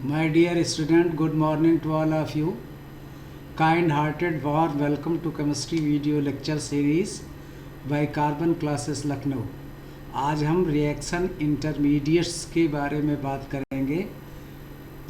My dear student, good morning to all of you. Kind-hearted warm welcome to chemistry video lecture series by Carbon Classes Lucknow. आज हम reaction intermediates के बारे में बात करेंगे।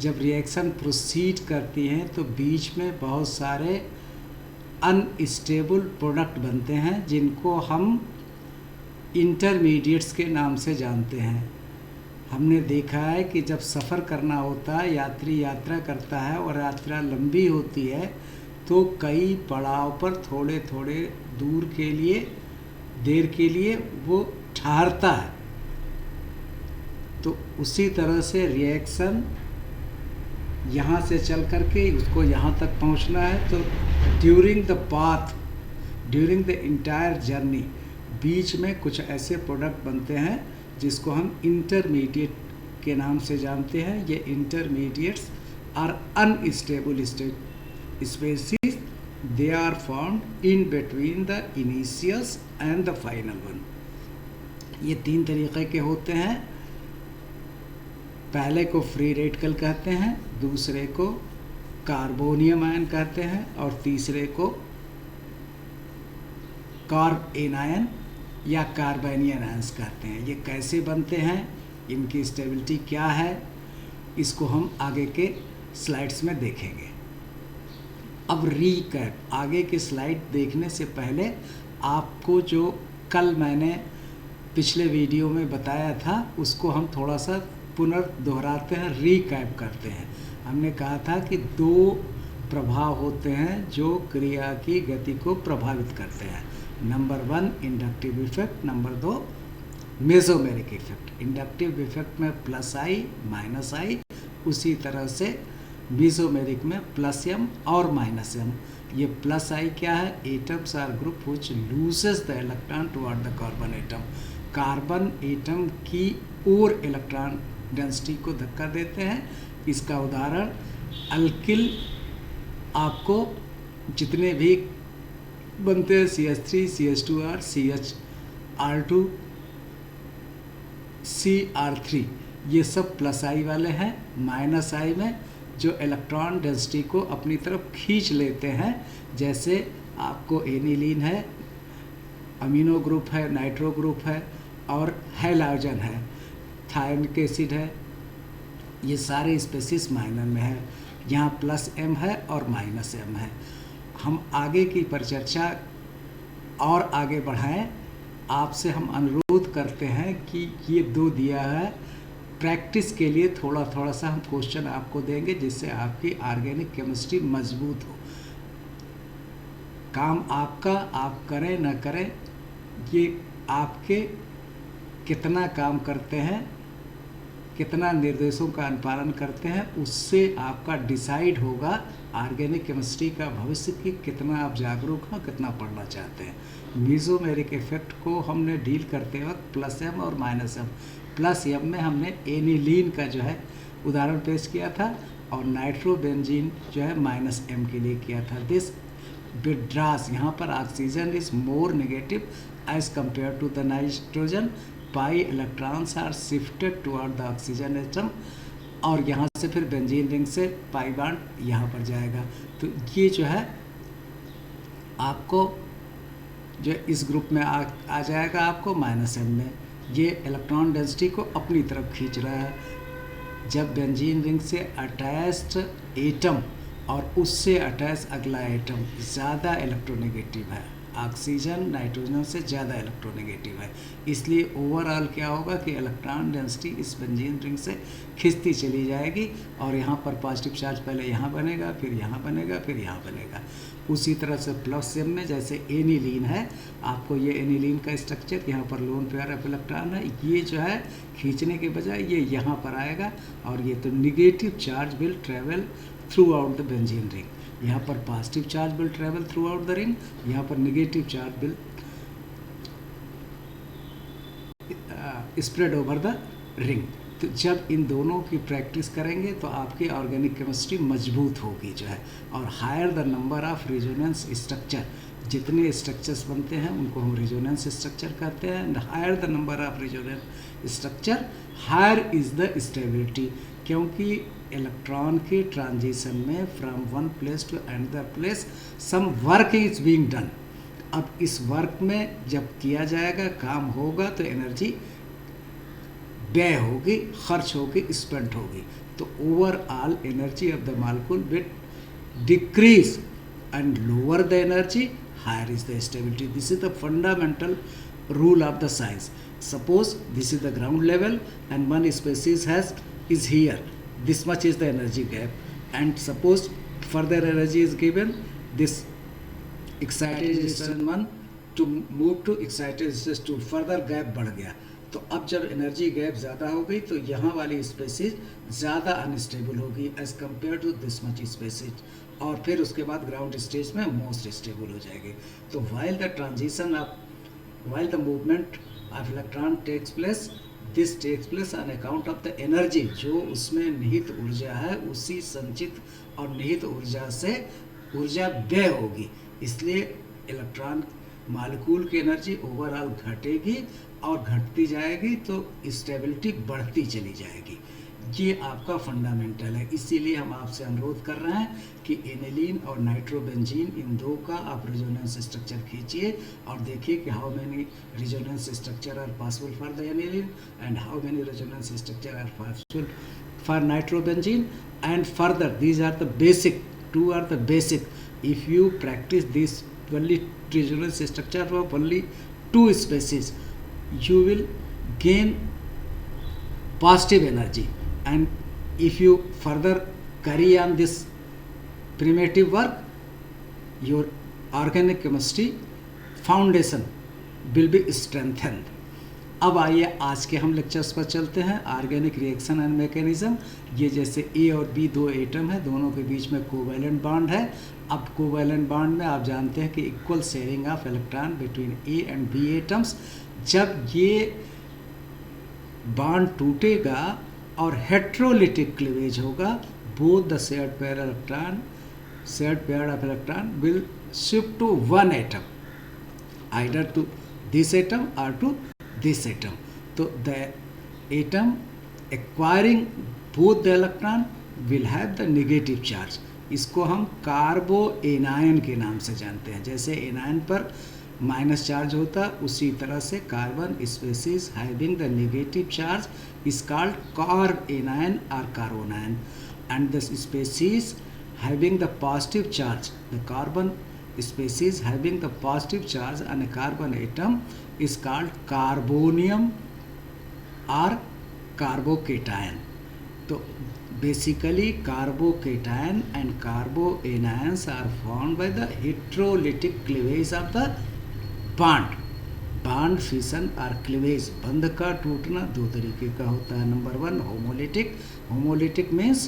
जब रिएक्शन प्रोसीड करती हैं तो बीच में बहुत सारे अनस्टेबल प्रोडक्ट बनते हैं जिनको हम इंटरमीडिएट्स के नाम से जानते हैं। हमने देखा है कि जब सफ़र करना होता है, यात्री यात्रा करता है और यात्रा लंबी होती है तो कई पड़ाव पर थोड़े थोड़े देर के लिए वो ठहरता है। तो उसी तरह से रिएक्शन यहाँ से चल कर के उसको यहाँ तक पहुँचना है। तो ड्यूरिंग द इंटायर जर्नी बीच में कुछ ऐसे प्रोडक्ट बनते हैं जिसको हम इंटरमीडिएट के नाम से जानते हैं। ये intermediates are unstable species, they are found in between the initials and the final one. ये तीन तरीक़े के होते हैं। पहले को फ्री रेडिकल कहते हैं, दूसरे को कार्बोनियम आयन कहते हैं और तीसरे को कार्ब एनायन या कार्बेनियन आयंस कहते हैं। ये कैसे बनते हैं, इनकी स्टेबिलिटी क्या है, इसको हम आगे के स्लाइड्स में देखेंगे। अब रीकैप, आगे की स्लाइड देखने से पहले आपको जो कल मैंने पिछले वीडियो में बताया था उसको हम थोड़ा सा पुनर्दोहराते हैं, रीकैप करते हैं। हमने कहा था कि दो प्रभाव होते हैं जो क्रिया की गति को प्रभावित करते हैं। Number 1 inductive effect, number 2 mesomeric effect. Inductive effect में प्लस आई माइनस आई, उसी तरह से मेसोमेरिक में प्लस एम और माइनस एम। ये प्लस आई क्या है? Atoms or group which loses the electron toward the carbon atom. Carbon atom की ओर इलेक्ट्रॉन डेंसिटी को धक्का देते हैं। इसका उदाहरण अल्किल, आपको जितने भी बनते हैं CH3, CH2R, CHR2, CR3, ये सब प्लस आई वाले हैं। माइनस आई में जो इलेक्ट्रॉन डेंसिटी को अपनी तरफ खींच लेते हैं, जैसे आपको एनिलीन है, अमीनो ग्रुप है, नाइट्रो ग्रुप है और हैलोजन है, थायनिक एसिड है, ये सारे स्पेसीज माइनर में है। यहाँ प्लस एम है और माइनस एम है। हम आगे की परिचर्चा और आगे बढ़ाएं, आपसे हम अनुरोध करते हैं कि ये दो दिया है, प्रैक्टिस के लिए थोड़ा थोड़ा सा हम क्वेश्चन आपको देंगे जिससे आपकी ऑर्गेनिक केमिस्ट्री मजबूत हो। काम आपका, आप करें न करें, ये आपके कितना काम करते हैं, कितना निर्देशों का अनुपालन करते हैं, उससे आपका डिसाइड होगा ऑर्गेनिक केमिस्ट्री का भविष्य की कितना आप जागरूक हैं, कितना पढ़ना चाहते हैं। मेसोमेरिक इफेक्ट को हमने डील करते वक्त प्लस एम और माइनस एम, प्लस एम में हमने एनिलीन का जो है उदाहरण पेश किया था और नाइट्रोबेंजीन जो है माइनस एम के लिए किया था। दिस विड्रास, यहाँ पर oxygen is more negative as compare to the nitrogen, pi electrons are shifted toward the oxygen atom, और यहाँ से फिर बेंजीन रिंग से पाई बॉन्ड यहाँ पर जाएगा। तो ये जो है आपको जो इस ग्रुप में आ जाएगा आपको माइनस एम में। ये इलेक्ट्रॉन डेंसिटी को अपनी तरफ खींच रहा है। जब बेंजीन रिंग से अटैच्ड एटम और उससे अटैच अगला एटम ज़्यादा इलेक्ट्रोनेगेटिव है, ऑक्सीजन नाइट्रोजन से ज़्यादा इलेक्ट्रोनेगेटिव है, इसलिए ओवरऑल क्या होगा कि इलेक्ट्रॉन डेंसिटी इस बेंजीन रिंग से खिंचती चली जाएगी और यहाँ पर पॉजिटिव चार्ज पहले यहाँ बनेगा, फिर यहाँ बनेगा, फिर यहाँ बनेगा। उसी तरह से प्लस एम में जैसे एनिलीन है, आपको ये एनिलीन का स्ट्रक्चर, यहाँ पर लोन पेयर ऑफ इलेक्ट्रॉन है, ये जो है खींचने के बजाय ये यहाँ पर आएगा और ये तो negative charge will travel through out the benzene ring. यहाँ पर positive charge will travel through out the ring, यहाँ पर negative charge will spread over the ring. तो जब इन दोनों की प्रैक्टिस करेंगे तो आपकी ऑर्गेनिक केमिस्ट्री मजबूत होगी जो है। और higher the number of resonance structure, जितने स्ट्रक्चर्स बनते हैं उनको हम रेजोनेंस स्ट्रक्चर कहते हैं। Higher the number of resonance structure, higher is the stability, क्योंकि इलेक्ट्रॉन के ट्रांजिशन में from one place to another place some work is being done. अब इस वर्क में जब किया जाएगा, काम होगा, तो एनर्जी व्यय होगी, खर्च होगी, स्पेंड होगी। तो overall energy of the molecule will decrease and lower the energy, higher is the stability. This is the fundamental rule of the science. Suppose this is the ground level and one species is here, this much is the energy gap, and suppose further energy is given, this excited resistance 1 to move to excited resistance 2, further gap बढ़ गया। तो अब जब energy gap ज़्यादा हो गई तो यहाँ वाली स्पेसीज ज़्यादा अनस्टेबल होगी as compare to this much species, और फिर उसके बाद ग्राउंड स्टेज में मोस्ट स्टेबल हो जाएगी। तो while the movement of electron takes place, this takes place on account of the energy, जो उसमें निहित ऊर्जा है, उसी संचित और निहित ऊर्जा से ऊर्जा व्यय होगी। इसलिए इलेक्ट्रॉन मॉलिक्यूल की एनर्जी ओवरऑल घटेगी और घटती जाएगी तो स्टेबिलिटी बढ़ती चली जाएगी। ये आपका फंडामेंटल है। इसीलिए हम आपसे अनुरोध कर रहे हैं कि एनिलीन और नाइट्रोबेंजीन, इन दो का आप रेजोनेंस स्ट्रक्चर खींचिए और देखिए कि how many resonance structure are possible for the aniline and how many resonance structure are possible for nitrobenzene, and further these are the basic, two are the basic. If you practice this only resonance structure of only two species, you will gain positive energy, and if you further carry on this primitive work, your organic chemistry foundation will be strengthened. अब आइए आज के हम lectures पर चलते हैं। Organic reaction and mechanism, ये जैसे ए और बी दो एटम है, दोनों के बीच में कोवैलेंट बॉन्ड है। अब कोवैलेंट बॉन्ड में आप जानते हैं कि equal sharing of electron between A and B atoms. जब ये बॉन्ड टूटेगा और हेट्रोलिटिक क्लीवेज होगा, both the shared pair of electron will shift to one atom, either to this atom और to this atom. So the atom acquiring both the electron will have the negative charge. इसको हम कार्बो anion के नाम से जानते हैं। जैसे anion पर माइनस चार्ज होता, उसी तरह से carbon species having the negative charge is called carb anion और carbanion, and the species having the positive charge, the carbon species having the positive charge on a carbon atom is called carbonium or carbocation. So basically carbocation and carboanions are formed by the heterolytic cleavage of the bond. Bond fission और cleavage, बंध का टूटना दो तरीके का होता है। Number one homolytic, homolytic means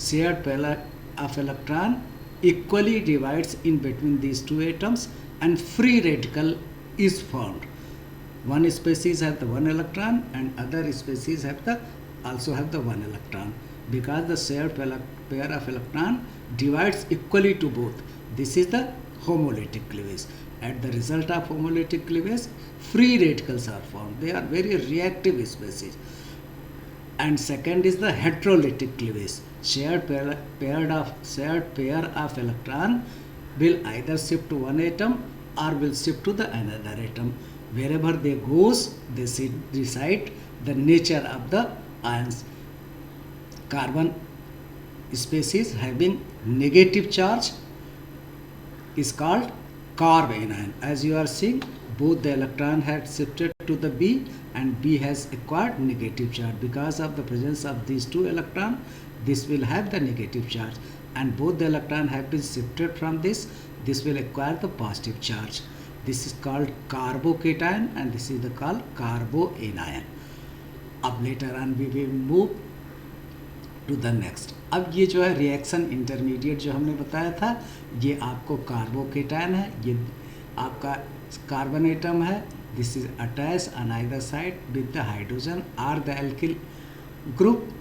shared pair of electron equally divides in between these two atoms and free radical is formed. One species have the one electron and other species have the also have the one electron. Because the shared pair of electron divides equally to both, this is the homolytic cleavage. At the result of homolytic cleavage, free radicals are formed. They are very reactive species. And second is the heterolytic cleavage. Shared pair of electron will either shift to one atom or will shift to the another atom. Wherever they goes, they decide the nature of the ions. Carbon species having negative charge is called carb anion. As you are seeing, both the electron had shifted to the B and B has acquired negative charge. Because of the presence of these two electrons, this will have the negative charge, and both the electron have been shifted from this will acquire the positive charge. This is called carbocation and this is called carboanion. अब later on we will move to the next. अब ये जो है reaction intermediate जो हमने बताया था, ये आपको कार्बोकेटायन है, ये आपका कार्बन एटम है, this is attached on either side with the hydrogen or the alkyl group,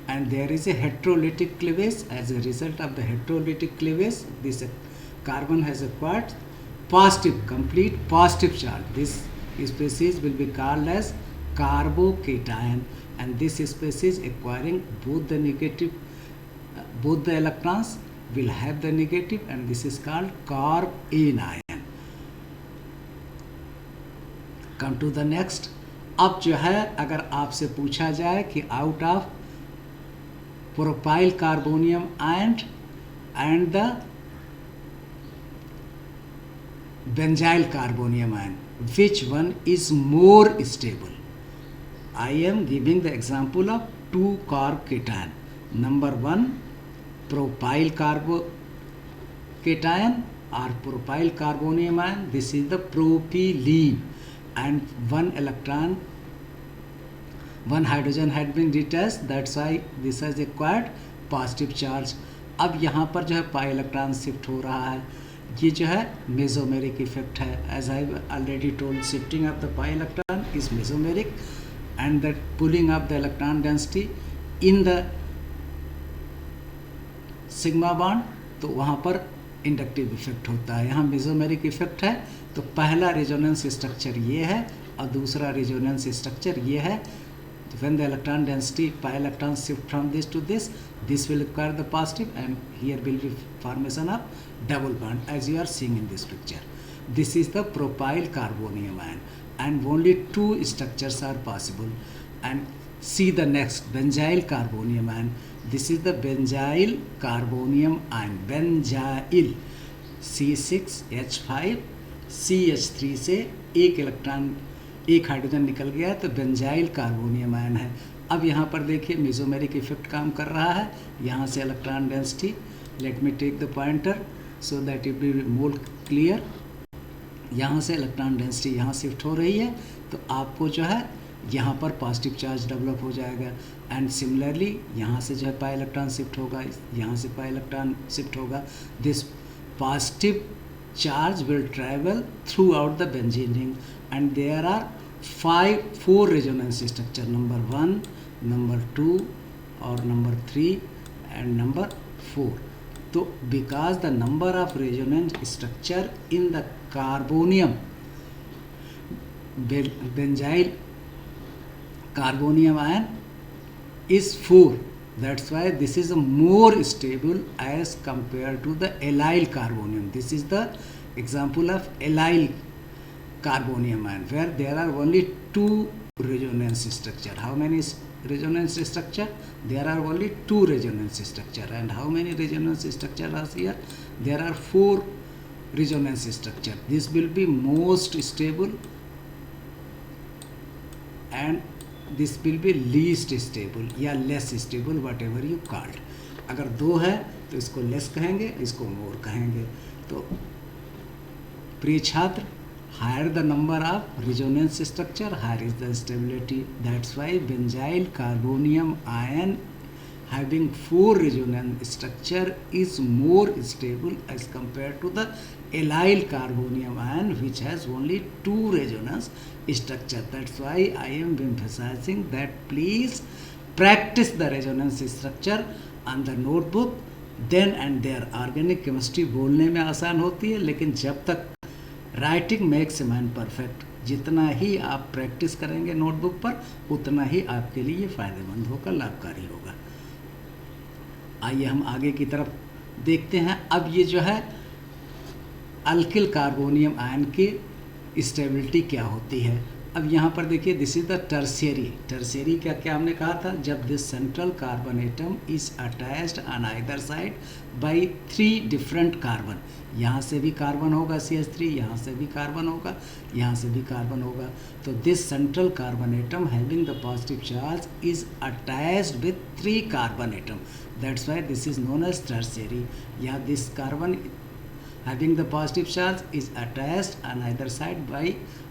and there is a heterolytic cleavage. As a result of the heterolytic cleavage, this carbon has acquired positive, complete positive charge. This species will be called as carbocation. and this species acquiring both the negative, both the electrons will have the negative, and this is called carb anion. Come to the next. अब जो है अगर आपसे पूछा जाए कि out of propyl carbonium and the benzyl carbonium ion, which one is more stable? I am giving the example of two carb cation. Number one, propyl cation or propyl carbonium ion. This is the propylene, and one hydrogen had been detached. That's why this has acquired positive charge. अब यहाँ पर जो है pi electron shift हो रहा है, ये जो है मेसोमेरिक इफेक्ट है. As I already told, shifting of the pi electron is mesomeric and that pulling of the electron density in the sigma bond, तो वहाँ पर इंडक्टिव इफेक्ट होता है. यहाँ मेसोमेरिक इफेक्ट है, तो पहला रेजोनेंस स्ट्रक्चर ये है और दूसरा रेजोनेंस स्ट्रक्चर ये है. When the electron density pi electrons shift from this to this will acquire the positive, and here will be formation of double bond as you are seeing in this picture. This is the propyl carbonium ion, and only two structures are possible. And see the next, benzyl carbonium ion. This is the benzyl carbonium ion. Benzyl C6H5 CH3 से एक electron, एक hydrogen निकल गया, तो benzyl carbonium ion है. अब यहाँ पर देखिए मेसोमेरिक इफेक्ट काम कर रहा है. यहाँ से electron density, let me take the pointer so that it be more clear. यहाँ से इलेक्ट्रॉन डेंसिटी यहाँ शिफ्ट हो रही है, तो आपको जो है यहाँ पर पॉजिटिव चार्ज डेवलप हो जाएगा. एंड सिमिलरली यहाँ से जो है पाई इलेक्ट्रॉन शिफ्ट होगा, यहाँ से पाई इलेक्ट्रॉन शिफ्ट होगा. This positive charge will travel throughout the benzene ring, and there are four resonance structure, number 1, number 2 or number 3 and number 4. So because the number of resonance structure in the carbonium benzyl carbonium ion is 4, that's why this is more stable as compared to the allyl carbonium. This is the example of allyl carbonium ion, where there are only two resonance structure. How many resonance structure? There are only two resonance structure. And how many resonance structure are here? There are 4 resonance structure. This will be most stable and this will be least stable या less stable, whatever you called. अगर 2 है तो इसको less कहेंगे, इसको more कहेंगे. तो प्रिय छात्र, higher the number of resonance structure, higher is the stability. That's why benzyl carbonium ion having 4 resonance structure is more stable as compared to the allyl carbonium ion, which has only 2 resonance structure. That's why I am emphasizing that please practice the resonance structure on the notebook. Then and there organic chemistry बोलने में आसान होती है, लेकिन जब तक writing makes a man perfect, जितना ही आप प्रैक्टिस करेंगे नोटबुक पर उतना ही आपके लिए फ़ायदेमंद होगा, लाभकारी होगा. आइए हम आगे की तरफ देखते हैं. अब ये जो है अल्किल कार्बोनियम आयन की स्टेबिलिटी क्या होती है. अब यहाँ पर देखिए, this is the tertiary. Tertiary क्या क्या हमने कहा था, जब this central carbon atom is attached on either side by 3 different carbon. यहाँ से भी कार्बन होगा CH3, यहाँ से भी कार्बन होगा, यहाँ से भी कार्बन होगा. तो this central carbon atom having the positive charge is attached with 3 carbon atom. That's why this is known as tertiary. या this carbon having the positive charge is attached on either side by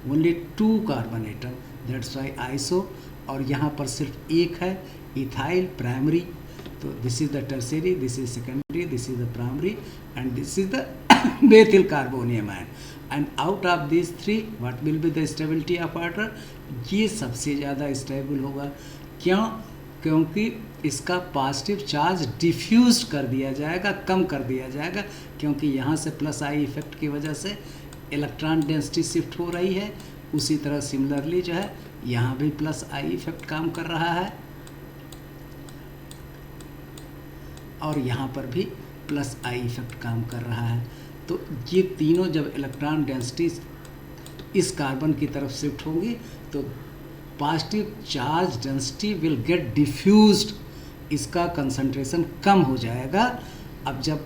only 2 carbon atom. That's why iso. और यहाँ पर सिर्फ एक है, ethyl primary. तो this is the tertiary, this is secondary, this is the primary and this is the methyl carbonium ion. And out of this 3 what will be the stability of water. ये सबसे ज़्यादा stable होगा. क्यों? क्योंकि इसका positive charge diffuse कर दिया जाएगा, कम कर दिया जाएगा, क्योंकि यहाँ से प्लस आई इफेक्ट की वजह से इलेक्ट्रॉन डेंसिटी शिफ्ट हो रही है उसी तरह सिमिलरली जो है यहाँ भी प्लस आई इफेक्ट काम कर रहा है और यहाँ पर भी प्लस आई इफेक्ट काम कर रहा है। तो ये तीनों जब इलेक्ट्रॉन डेंसिटी इस कार्बन की तरफ शिफ्ट होंगी तो positive charge density will get diffused, इसका कंसंट्रेशन कम हो जाएगा। अब जब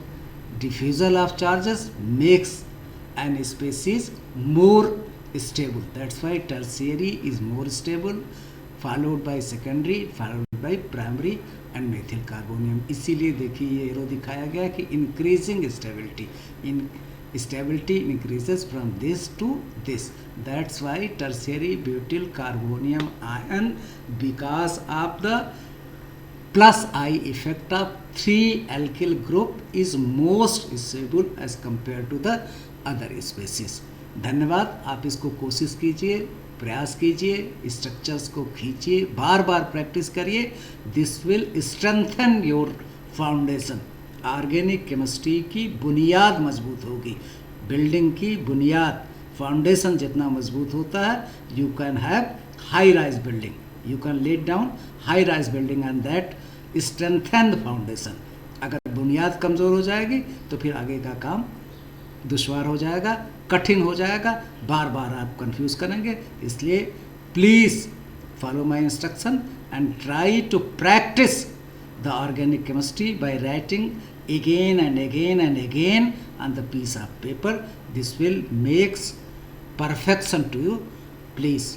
defusal of charges makes an species more stable, that's why tertiary is more stable, followed by secondary, followed by primary and methyl carbonium। इसीलिए देखिए ये एरो दिखाया गया कि increasing stability, in stability increases from this to this, that's why tertiary butyl carbonium ion, because of the plus I effect of 3 alkyl group is most stable as compared to the other species। धन्यवाद। आप इसको कोशिश कीजिए, प्रयास कीजिए, structures को खींचिए, बार बार practice करिए। This will strengthen your foundation. Organic chemistry की बुनियाद मजबूत होगी। बिल्डिंग की बुनियाद, फाउंडेशन जितना मजबूत होता है, you can have high rise building, you can let down high rise building and that strengthen the foundation. अगर बुनियाद कमज़ोर हो जाएगी तो फिर आगे का काम दुश्वार हो जाएगा, कठिन हो जाएगा, बार बार आप कंफ्यूज करेंगे। इसलिए please follow my instruction and try to practice the organic chemistry by writing again and again and again on the piece of paper. This will makes perfection to you. Please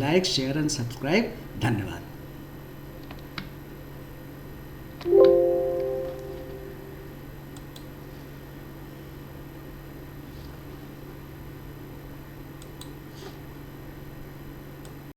like, share and subscribe. धन्यवाद।